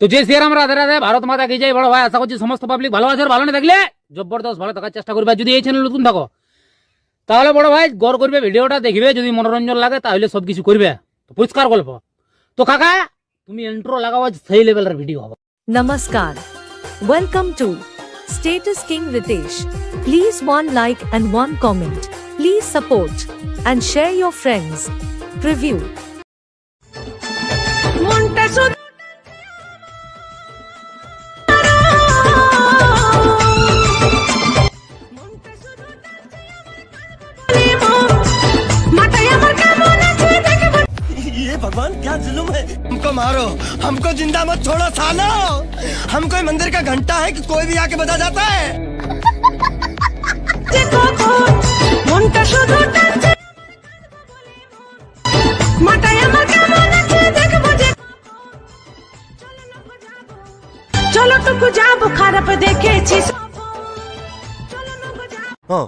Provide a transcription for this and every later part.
তো যে শ্রীরাম রাধে রাধে, ভারত মাতা কি জয়। বড় ভাই আশা করছি সমস্ত পাবলিক ভালো আছে, ভালো না থাকলে জবরদস্ত ভালো থাকার চেষ্টা করবে। যদি এই চ্যানেল নতুন থাকো তাহলে বড় ভাই গড় করবে, ভিডিওটা দেখবে, যদি মনোরঞ্জন লাগে তাহলে সবকিছু করবে। তো পরিষ্কার গল্প। তো কাকা তুমি ইন্ট্রো লাগাও, সেই লেভেলের ভিডিও হবে। Namaskar. Welcome to Status King Ritesh. Please one like and one comment. Please support and share your friends. Preview. ये भगवान क्या जुल्म है। हमको मारो, हमको जिंदा मत छोड़ो सालो। हम कोई मंदिर का घंटा है कि कोई भी आके बजा जाता है। चलो टुकु जाबो खारप देखे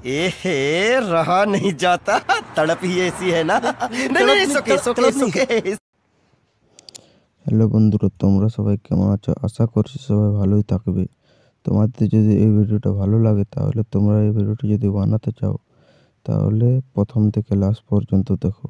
ए रहा नहीं जाता, तड़प ही ऐसी है ना। नहीं सुके सुके सुके। হ্যালো বন্ধুরা, তোমরা সবাই কেমন আছো? আশা করছি সবাই ভালোই থাকবে। তোমাদের যদি এই ভিডিওটা ভালো লাগে তাহলে তোমরা এই ভিডিওটি যদি বানাতে চাও তাহলে প্রথম থেকে লাস্ট পর্যন্ত দেখো।